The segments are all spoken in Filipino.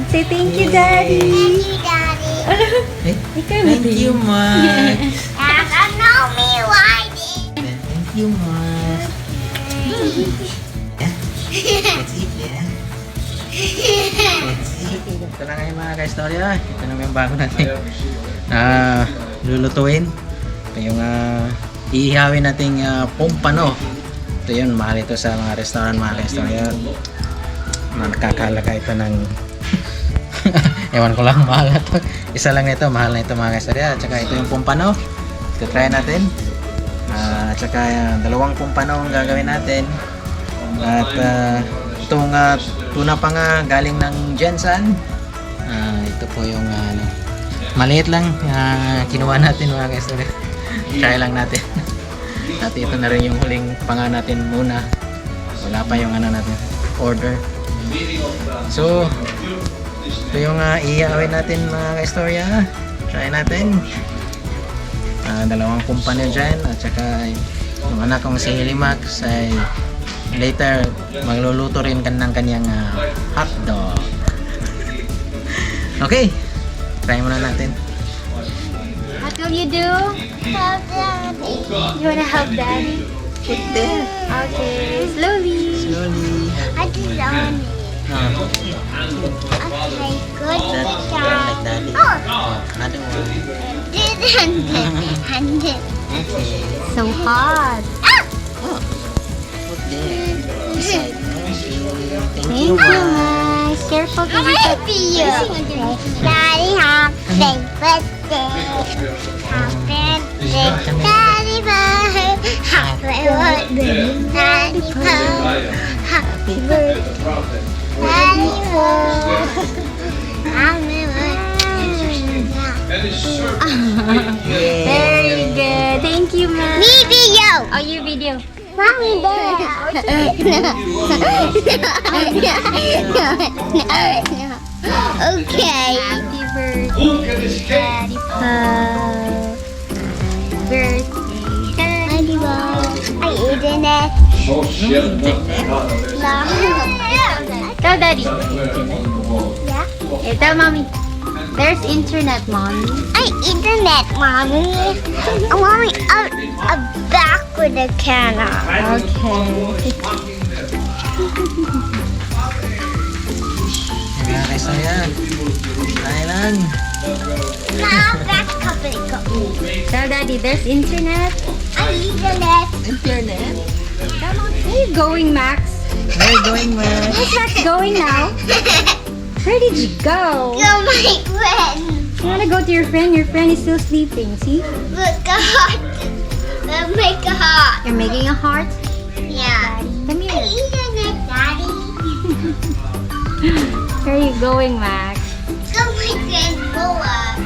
Say thank you, Daddy. Thank you, Daddy. Ikaw Thank you, Max. And I know me riding. Thank you, Max. Let's eat, yeah. Let's eat. Ito na ngayon mga ka-istorya. Ito na yung bago natin. Lulutuin. Ito yung iihawin nating pompano. Ito yun, mahal ito sa mga restaurant mga ka-istorya. Nakakalaga ito ng ewan ko lang, mahal na ito. Isa lang nito, mahal na ito mga ka-istorya. At saka ito yung pompano. Ito try natin. At saka dalawang pompano ang gagawin natin. At itong tuna pa nga galing ng Jensen. Ito po yung maliit lang kinuha natin mga ka-istorya. Try lang natin. At ito na rin yung huling panga natin muna. Wala pa yung natin order. So ito yung iiawin natin mga ka-istorya. Try natin. Dalawang kumpanya dyan. At saka yung anak kong si Limax ay later magluluto rin ng kanyang hotdog. Okay, try muna natin. What will you do? Help Daddy. You wanna help Daddy? Put there. Okay, slowly. Slowly. I did on it. Okay, good That job. like daddy. Oh, Another one. did and did. Okay. So hot. Oh, put there. Inside. Okay. Thank Thank you, you, Max. Max. Careful, I'm happy you. Daddy, happy birthday. Happy birthday. Daddy, happy birthday. Daddy, happy birthday. Daddy, happy birthday. Very good. Thank you, Max. Me video. Oh, your video. Mommy there. No. Okay. Happy birthday, Daddy Paul. Birthday. Daddy Paul. I eaten it. No. Tell Daddy. Yeah. Hey, tell Mommy. There's internet, Mommy. I eaten it, Mommy. Mommy, back with the camera. Okay. Mga ka-istorya. Try lang. Now back up it go. Tell Daddy, there's internet. I eaten it. Internet. Come on. Where are you going, Max? Where are you going, Max? Where's Max going now? Where did you go? Go, my friend. You wanna go to your friend? Your friend is still sleeping. See? Look a heart. Make a heart. You're making a heart. Yeah. Come I here. eaten it, Daddy. Where are you going, Max? Go, my friend, Boa.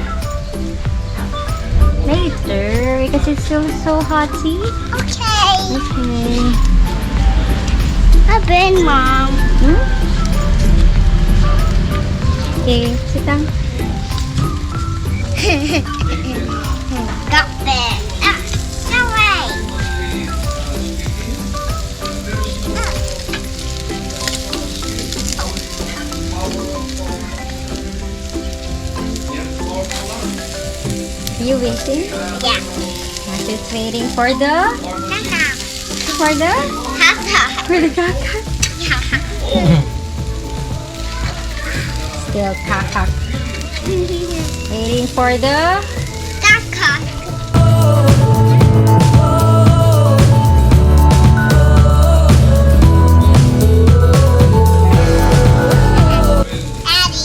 Later, because it's still so hot. See? Okay. Okay. I've been, Mom. Hmm? Okay, sit down. Got it. No way. Are you waiting? Yeah. Max is waiting for the Caca. Caca. Still caca. Waiting for the Caca. Daddy.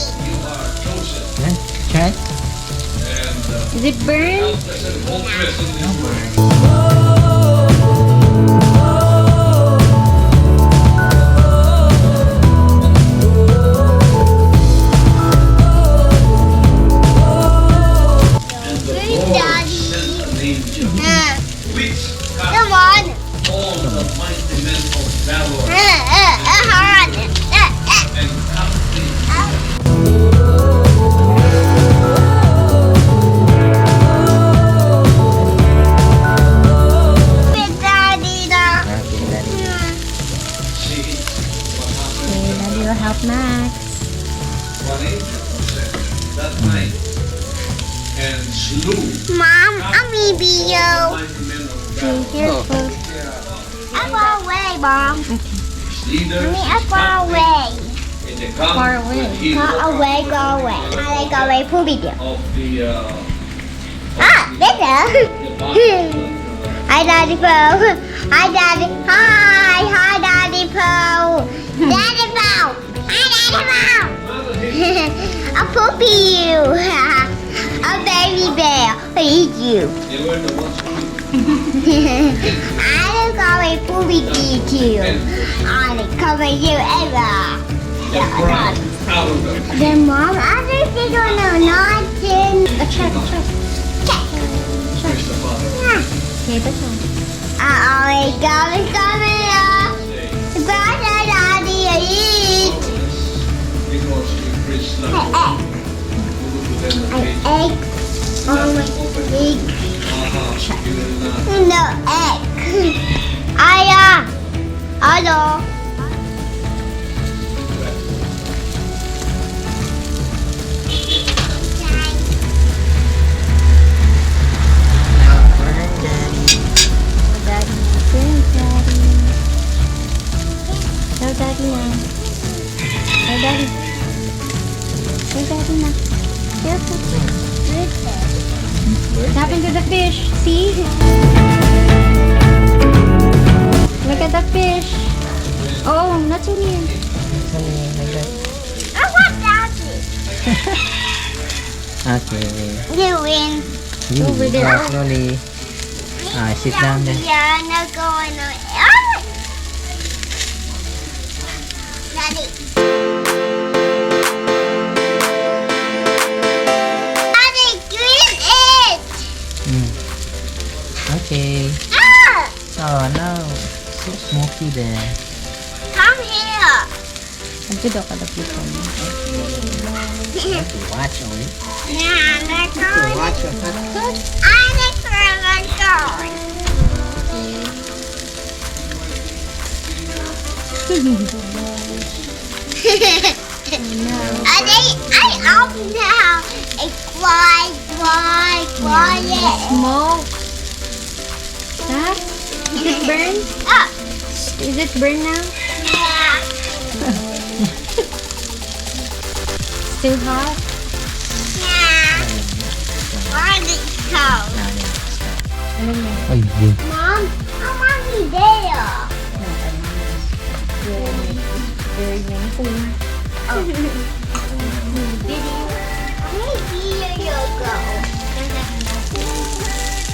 Yan. Try. Is it burned? Good, Daddy. Come on. Hard. Mom, I'm video. Oh. I'm far away, Mom. Mommy, I'm far away. Far away. Go away, go away. I like go away for video. Of the Ah, better. Hi, Daddy Poe. Hi, Daddy. Hi, Daddy Poe. Daddy Poe. Hi, Daddy Poe. I'll poopy you. A baby bear. I eat you. I will go away poopy you. I will cover you ever. Then Mom, I think you don't know nothing. Check. Check. Yeah. Okay, that's all. I always coming up. Brother, Daddy, eat. Egg. Oh my egg. No egg. Aya. Hello. Daddy. Thanks, Daddy. Tell Daddy na. Tell Daddy. Tell Daddy na. Careful. What happened to the fish? See? Look at the fish. Oh, not in here. I want Daddy. Okay. You win. Over there. Slowly. Sit down then. Yeah, not going on. Ah! Daddy. Daddy, green it. Okay. Ah! Oh no. So smoky there. Come here. Nanti daw kada kita mo. Watch only. Yeah, they're going. Watch. I like where I'm going. I up now. It's quiet. Smoke. Huh? Is it burn? Ah, Is it burn now? yeah. Still hot? Yeah. Where did it go? Ano mo? Ay, yun. Mom, I want to be there. Very meaningful. Where did you go?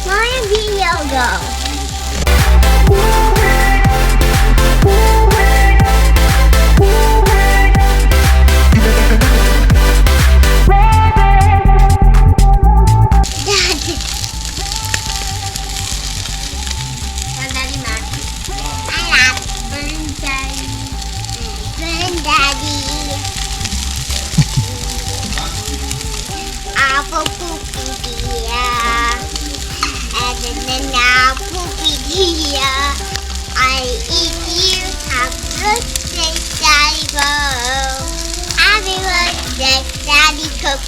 Where did you go? Daddy. Daddy, Mac. I love Burn Daddy. Burn Daddy. Apple poopy dear. And then now poopy dear. I eat you. Have birthday, Daddy Bo. Happy birthday, Daddy Cook.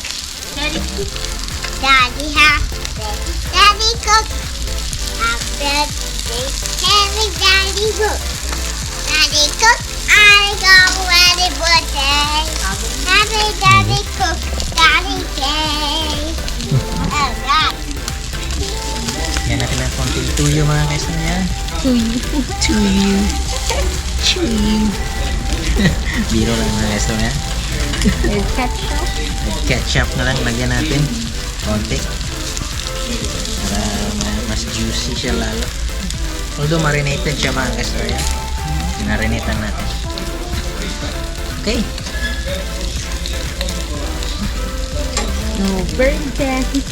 Daddy happy. Daddy Cook. Happy birthday, happy Daddy Cook. Daddy Cook. I go ready birthday. Happy Daddy Cook. Daddy Day. Oh God. Yan natin ng konting tuyo mga kaisan niya. Tuyo. Tuyo. Biro lang mga kaisan niya. With ketchup. Ketchup na lang lagyan natin. Konti. Para mas juicy siya lalo. Although marinated siya mga kaisan niya. Pinarinitan natin. Okay. No, burn Daddy.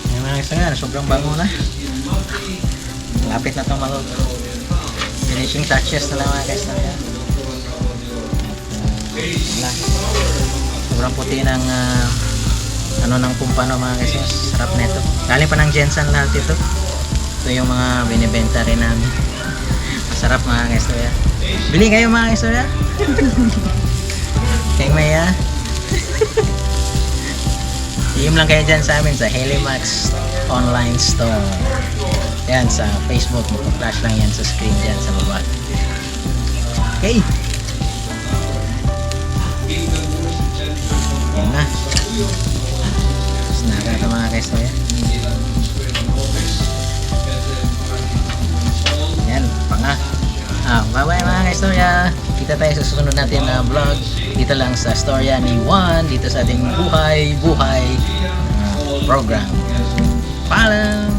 Yan mga kaisan nga, sobrang bango na. Lapit na itong maluto. Finishing touches na lang mga kaisan niya. Wala. Sobrang puti ng ng pumpano mga kaisan. Sarap nito. Galing pa ng Jensen lahat ito. Ito yung mga binibenta rin namin. Sarap mga kaistorya. Bili kayo mga kaistorya. Kay Maya. PM lang kayo dyan sa amin sa Helimax Online Store. Yan sa Facebook. Flash lang yan sa screen dyan sa baba. Okay. Yan na. Snaga ito mga kaistorya. Yan, panga. Bye-bye mga kaistorya. Kita tayo sa susunod natin na vlog. Dito lang sa storya ni Juan. Dito sa ating buhay program. Paalam!